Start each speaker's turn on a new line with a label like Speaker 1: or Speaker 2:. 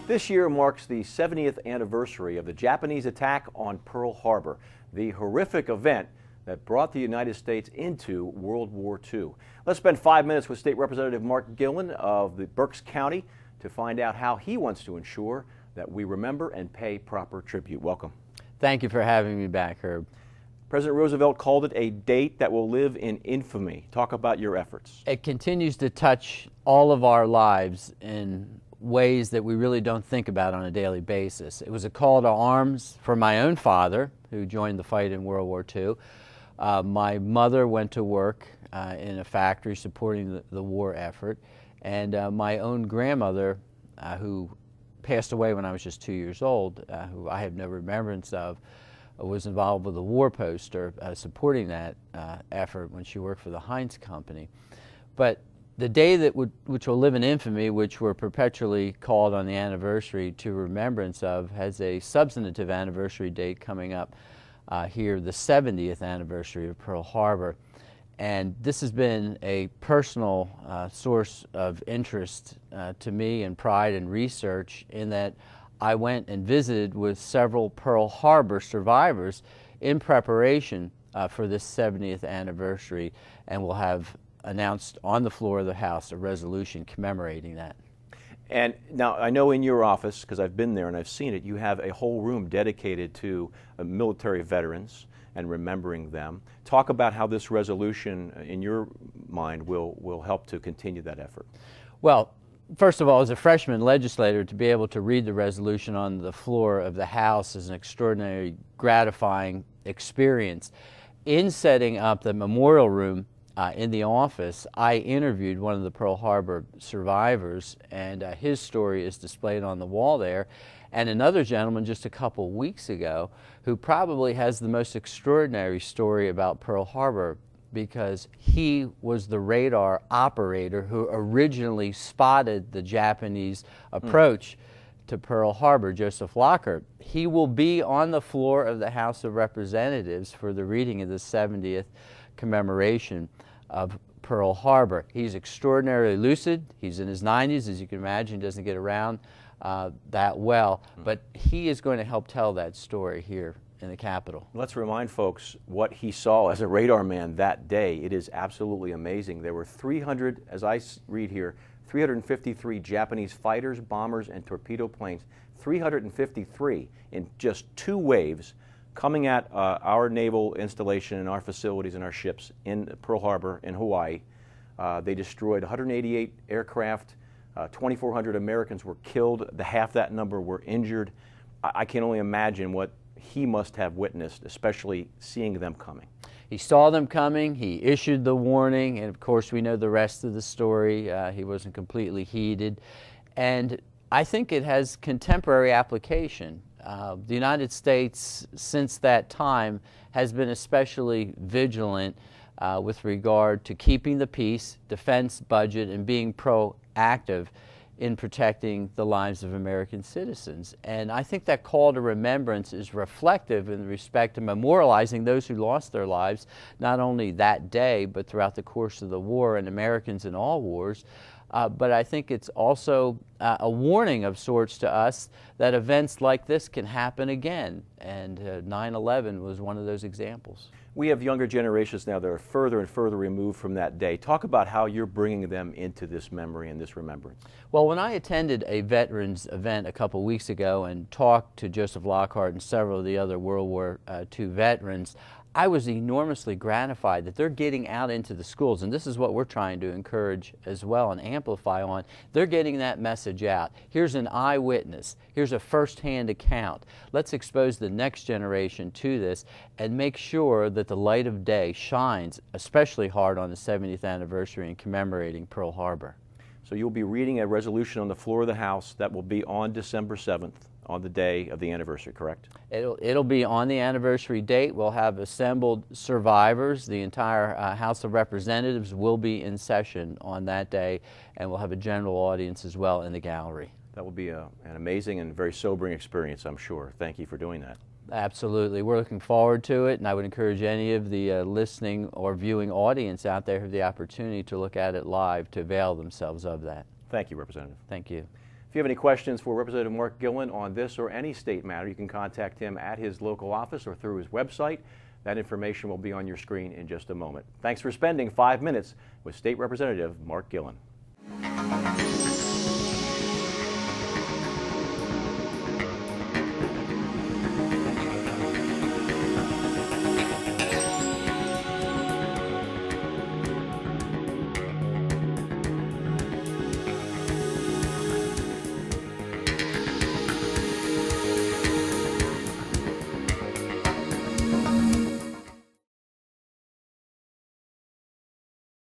Speaker 1: This year marks the 70th anniversary of the Japanese attack on Pearl Harbor, the horrific event that brought the United States into World War II. Let's spend 5 minutes with State Representative Mark Gillen of the Berks County to find out how he wants to ensure that we remember and pay proper tribute. Welcome.
Speaker 2: Thank you for having me back, Herb.
Speaker 1: President Roosevelt called it a date that will live in infamy. Talk about your efforts.
Speaker 2: It continues to touch all of our lives in ways that we really don't think about on a daily basis. It was a call to arms for my own father, who joined the fight in World War II. My mother went to work in a factory supporting the war effort, and my own grandmother, who passed away when I was just 2 years old, who I have no remembrance of, was involved with a war poster supporting that effort when she worked for the Heinz Company. But the day that which will live in infamy, which we're perpetually called on the anniversary to remembrance of, has a substantive anniversary date coming up here, the 70th anniversary of Pearl Harbor. And this has been a personal source of interest to me and pride and research, in that I went and visited with several Pearl Harbor survivors in preparation for this 70th anniversary, and we'll have announced on the floor of the House a resolution commemorating that.
Speaker 1: And now I know in your office, because I've been there and I've seen it, you have a whole room dedicated to military veterans and remembering them. Talk about how this resolution, in your mind, will help to continue that effort.
Speaker 2: Well, first of all, as a freshman legislator, to be able to read the resolution on the floor of the House is an extraordinary, gratifying experience. In setting up the memorial room in the office, I interviewed one of the Pearl Harbor survivors, and his story is displayed on the wall there. And another gentleman just a couple weeks ago who probably has the most extraordinary story about Pearl Harbor, because he was the radar operator who originally spotted the Japanese approach to Pearl Harbor, Joseph Lockhart. He will be on the floor of the House of Representatives for the reading of the 70th commemoration of Pearl Harbor. He's extraordinarily lucid. He's in his 90s, as you can imagine, doesn't get around that well, but he is going to help tell that story here in the Capitol.
Speaker 1: Let's remind folks what he saw as a radar man that day. It is absolutely amazing. There were 300, as I read here, 353 Japanese fighters, bombers, and torpedo planes, 353 in just 2 waves, coming at our naval installation and our facilities and our ships in Pearl Harbor in Hawaii. They destroyed 188 aircraft. 2,400 Americans were killed. Half that number were injured. I can only imagine what he must have witnessed, especially seeing them coming.
Speaker 2: He saw them coming, he issued the warning, and of course we know the rest of the story. He wasn't completely heeded. And I think it has contemporary application. The United States, since that time, has been especially vigilant with regard to keeping the peace, defense budget, and being proactive in protecting the lives of American citizens. And I think that call to remembrance is reflective in respect to memorializing those who lost their lives, not only that day, but throughout the course of the war, and Americans in all wars. But I think it's also a warning of sorts to us that events like this can happen again. And 9/11 was one of those examples.
Speaker 1: We have younger generations now that are further and further removed from that day. Talk about how you're bringing them into this memory and this remembrance.
Speaker 2: Well, when I attended a veterans event a couple weeks ago and talked to Joseph Lockhart and several of the other World War II veterans, I was enormously gratified that they're getting out into the schools, and this is what we're trying to encourage as well and amplify on. They're getting that message out. Here's an eyewitness. Here's a first-hand account. Let's expose the next generation to this and make sure that the light of day shines especially hard on the 70th anniversary in commemorating Pearl Harbor.
Speaker 1: So you'll be reading a resolution on the floor of the House that will be on December 7th. On the day of the anniversary, correct?
Speaker 2: It'll be on the anniversary date. We'll have assembled survivors. The entire House of Representatives will be in session on that day, and we'll have a general audience as well in the gallery.
Speaker 1: That will be an amazing and very sobering experience, I'm sure. Thank you for doing that.
Speaker 2: Absolutely. We're looking forward to it, and I would encourage any of the listening or viewing audience out there who have the opportunity to look at it live to avail themselves of that.
Speaker 1: Thank you, Representative.
Speaker 2: Thank you.
Speaker 1: If you have any questions for Representative Mark Gillen on this or any state matter, you can contact him at his local office or through his website. That information will be on your screen in just a moment. Thanks for spending 5 minutes with State Representative Mark Gillen.